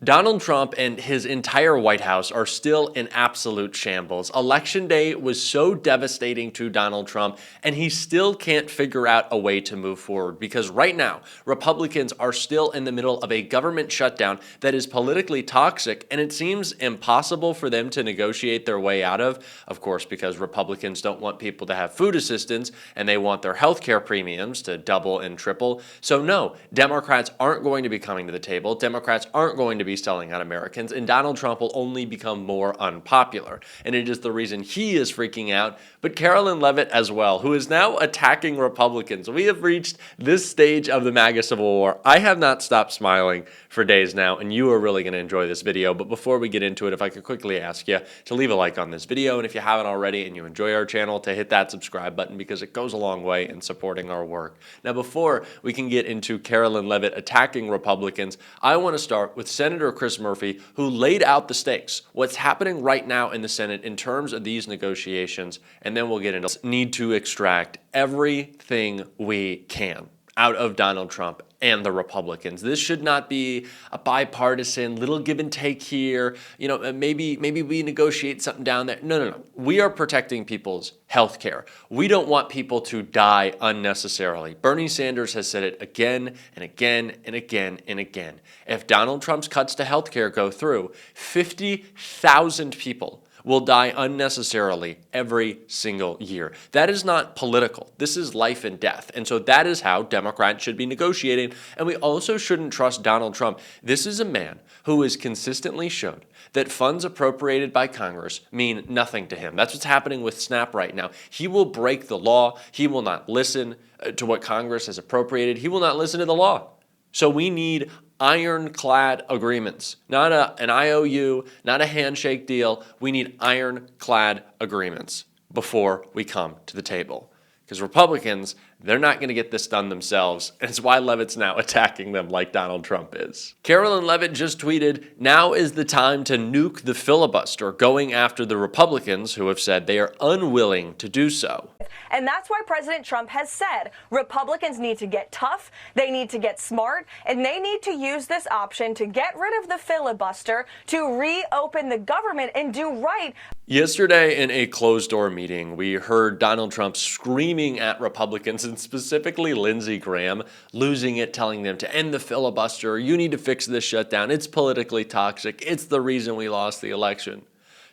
Donald Trump and his entire White House are still in absolute shambles. Election day was so devastating to Donald Trump, and he still can't figure out a way to move forward because right now, Republicans are still in the middle of a government shutdown that is politically toxic, and it seems impossible for them to negotiate their way out of course, because Republicans don't want people to have food assistance, and they want their health care premiums to double and triple. So no, Democrats aren't going to be coming to the table. Democrats aren't going to be selling out Americans, and Donald Trump will only become more unpopular. And it is the reason he is freaking out, but Karoline Leavitt as well, who is now attacking Republicans. We have reached this stage of the MAGA Civil War. I have not stopped smiling for days now, and you are really going to enjoy this video. But before we get into it, if I could quickly ask you to leave a like on this video, and if you haven't already and you enjoy our channel, to hit that subscribe button because it goes a long way in supporting our work. Now, before we can get into Karoline Leavitt attacking Republicans, I want to start with Senator Chris Murphy, who laid out the stakes, what's happening right now in the Senate in terms of these negotiations, and then we'll get into need to extract everything we can out of Donald Trump and the Republicans. This should not be a bipartisan little give and take here. You know, maybe we negotiate something down there. No. We are protecting people's health care. We don't want people to die unnecessarily. Bernie Sanders has said it again and again and again and again. If Donald Trump's cuts to health care go through, 50,000 people will die unnecessarily every single year. That is not political. This is life and death. And so that is how Democrats should be negotiating. And we also shouldn't trust Donald Trump. This is a man who has consistently showed that funds appropriated by Congress mean nothing to him. That's what's happening with SNAP right now. He will break the law. He will not listen to what Congress has appropriated. He will not listen to the law. So we need ironclad agreements, not an IOU, not a handshake deal. We need ironclad agreements before we come to the table. Because Republicans, they're not going to get this done themselves, and it's why Leavitt's now attacking them like Donald Trump is. Karoline Leavitt just tweeted, "Now is the time to nuke the filibuster," going after the Republicans who have said they are unwilling to do so. And that's why President Trump has said Republicans need to get tough, they need to get smart, and they need to use this option to get rid of the filibuster, to reopen the government and do right. Yesterday in a closed-door meeting, we heard Donald Trump screaming at Republicans, and specifically Lindsey Graham, losing it, telling them to end the filibuster. You need to fix this shutdown. It's politically toxic. It's the reason we lost the election.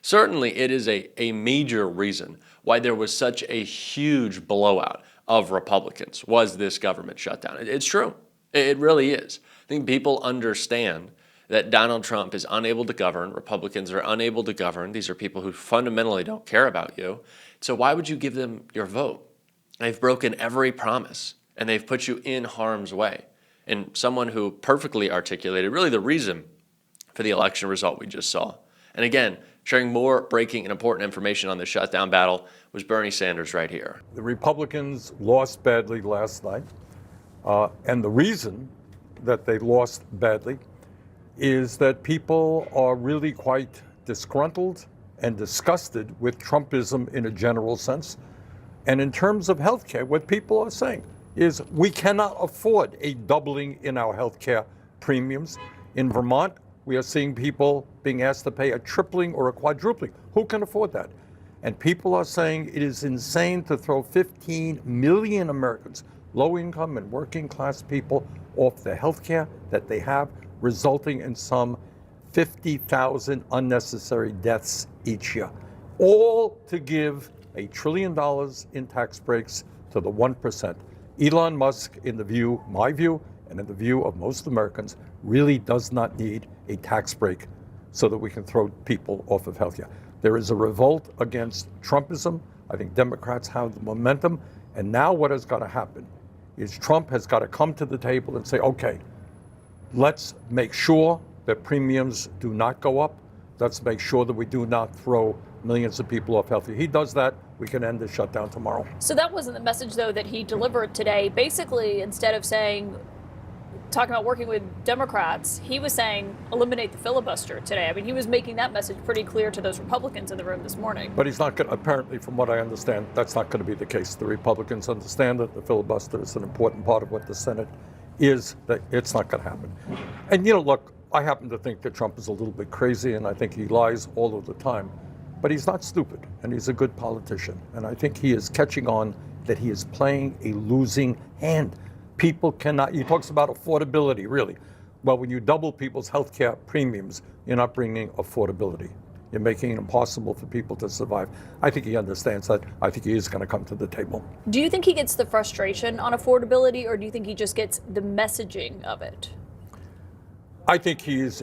Certainly, it is a major reason why there was such a huge blowout of Republicans was this government shutdown. It's true. It really is. I think people understand that Donald Trump is unable to govern. Republicans are unable to govern. These are people who fundamentally don't care about you. So why would you give them your vote? They've broken every promise, and they've put you in harm's way. And someone who perfectly articulated really the reason for the election result we just saw. And again, sharing more breaking and important information on the shutdown battle was Bernie Sanders right here. The Republicans lost badly last night, and the reason that they lost badly is that people are really quite disgruntled and disgusted with Trumpism in a general sense. And in terms of health care, what people are saying is we cannot afford a doubling in our health care premiums. In Vermont, we are seeing people being asked to pay a tripling or a quadrupling. Who can afford that? And people are saying it is insane to throw 15 million Americans, low income and working class people, off the health care that they have, resulting in some 50,000 unnecessary deaths each year. All to give $1 trillion in tax breaks to the 1%. Elon Musk, in the view, my view, and in the view of most Americans, really does not need a tax break so that we can throw people off of health care. There is a revolt against Trumpism. I think Democrats have the momentum. And now what has got to happen is Trump has got to come to the table and say, okay, let's make sure that premiums do not go up. Let's make sure that we do not throw millions of people off health care. He does that, we can end the shutdown tomorrow. So that wasn't the message, though, that he delivered today. Basically, instead of talking about working with Democrats, he was saying eliminate the filibuster today. I mean, he was making that message pretty clear to those Republicans in the room this morning. But he's not going to, apparently, from what I understand, that's not going to be the case. The Republicans understand that the filibuster is an important part of what the Senate is, that it's not going to happen. And, look, I happen to think that Trump is a little bit crazy, and I think he lies all of the time. But he's not stupid, and he's a good politician. And I think he is catching on that he is playing a losing hand. People cannot, he talks about affordability, really. Well, when you double people's health care premiums, you're not bringing affordability. You're making it impossible for people to survive. I think he understands that. I think he is going to come to the table. Do you think he gets the frustration on affordability, or do you think he just gets the messaging of it? I think he is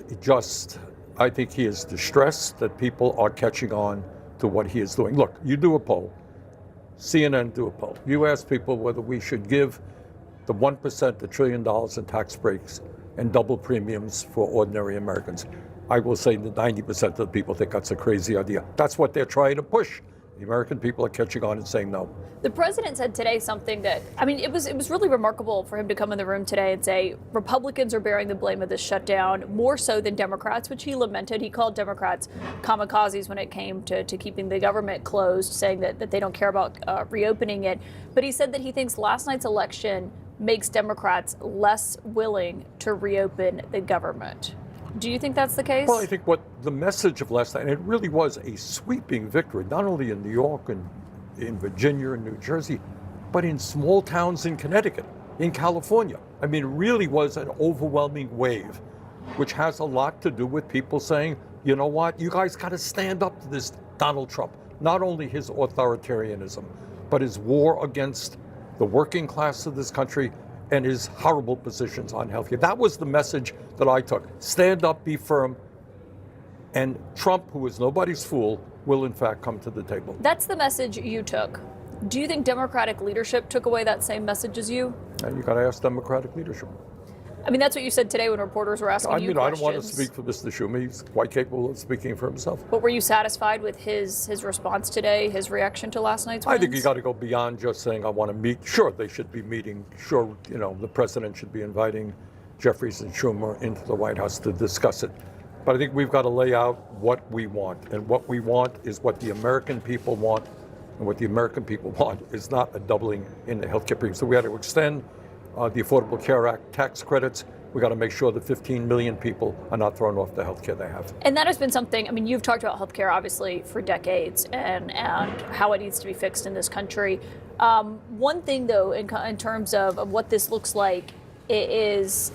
distressed that people are catching on to what he is doing. Look, you do a poll, CNN do a poll. You ask people whether we should give the 1% $1 trillion in tax breaks and double premiums for ordinary Americans. I will say that 90% of the people think that's a crazy idea. That's what they're trying to push. The American people are catching on and saying no. The president said today something that, I mean, it was really remarkable for him to come in the room today and say Republicans are bearing the blame of this shutdown more so than Democrats, which he lamented. He called Democrats kamikazes when it came to keeping the government closed, saying that they don't care about reopening it. But he said that he thinks last night's election makes Democrats less willing to reopen the government. Do you think that's the case? Well, I think what the message of last night, and it really was a sweeping victory, not only in New York and in Virginia and New Jersey, but in small towns in Connecticut, in California. I mean, it really was an overwhelming wave, which has a lot to do with people saying, you know what, you guys got to stand up to this Donald Trump, not only his authoritarianism, but his war against the working class of this country and his horrible positions on healthcare. That was the message that I took. Stand up, be firm, and Trump, who is nobody's fool, will in fact come to the table. That's the message you took. Do you think Democratic leadership took away that same message as you? You got to ask Democratic leadership. I mean, that's what you said today when reporters were asking you questions. I don't want to speak for Mr. Schumer. He's quite capable of speaking for himself. But were you satisfied with his response today, his reaction to last night's wins? I think you got to go beyond just saying, I want to meet. Sure, they should be meeting. Sure, you know, the president should be inviting Jeffries and Schumer into the White House to discuss it. But I think we've got to lay out what we want. And what we want is what the American people want. And what the American people want is not a doubling in the health care premium. So we had to extend the Affordable Care Act tax credits. We got to make sure that 15 million people are not thrown off the health care they have. And that has been something, I mean, you've talked about health care obviously for decades and how it needs to be fixed in this country. One thing though, in terms of what this looks like is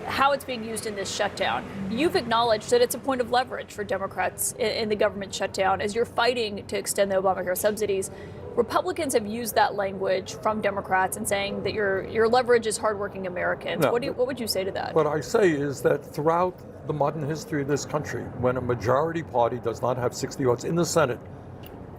how it's being used in this shutdown. You've acknowledged that it's a point of leverage for Democrats in the government shutdown as you're fighting to extend the Obamacare subsidies. Republicans have used that language from Democrats and saying that your leverage is hardworking Americans. No, what would you say to that? What I say is that throughout the modern history of this country, when a majority party does not have 60 votes in the Senate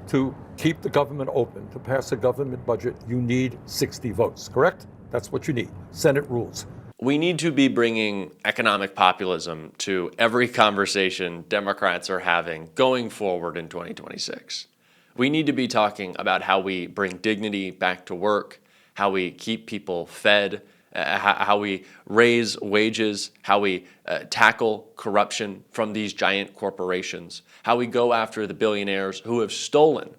to keep the government open, to pass a government budget, you need 60 votes, correct? That's what you need. Senate rules. We need to be bringing economic populism to every conversation Democrats are having going forward in 2026. We need to be talking about how we bring dignity back to work, how we keep people fed, how we raise wages, how we tackle corruption from these giant corporations, how we go after the billionaires who have stolen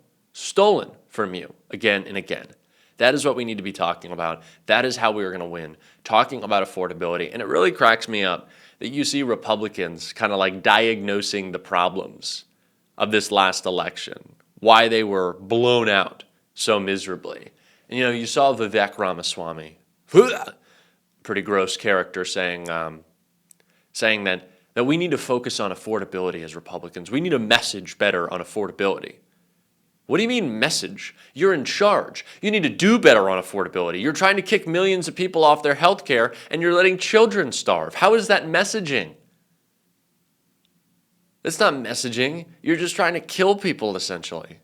from you again and again. That is what we need to be talking about. That is how we are going to win, talking about affordability. And it really cracks me up that you see Republicans kind of like diagnosing the problems of this last election, why they were blown out so miserably. And, you know, you saw Vivek Ramaswamy, pretty gross character, saying that we need to focus on affordability as Republicans. We need to message better on affordability. What do you mean message? You're in charge. You need to do better on affordability. You're trying to kick millions of people off their health care and you're letting children starve. How is that messaging? It's not messaging. You're just trying to kill people, essentially.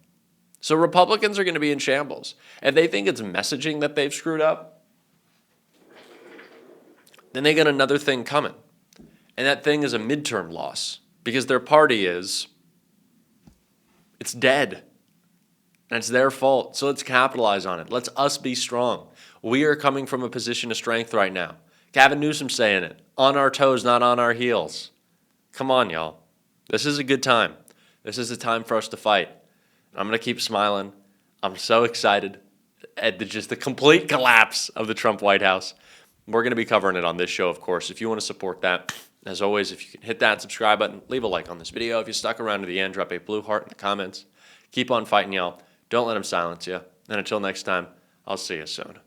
So Republicans are going to be in shambles. If they think it's messaging that they've screwed up, then they got another thing coming. And that thing is a midterm loss because their party it's dead. And it's their fault. So let's capitalize on it. Let's us be strong. We are coming from a position of strength right now. Gavin Newsom saying it. On our toes, not on our heels. Come on, y'all. This is a good time. This is a time for us to fight. I'm going to keep smiling. I'm so excited at just the complete collapse of the Trump White House. We're going to be covering it on this show, of course. If you want to support that, As always, if you can hit that subscribe button, leave a like on this video. If you stuck around to the end, drop a blue heart in the comments. Keep on fighting, y'all. Don't let them silence you. And until next time, I'll see you soon.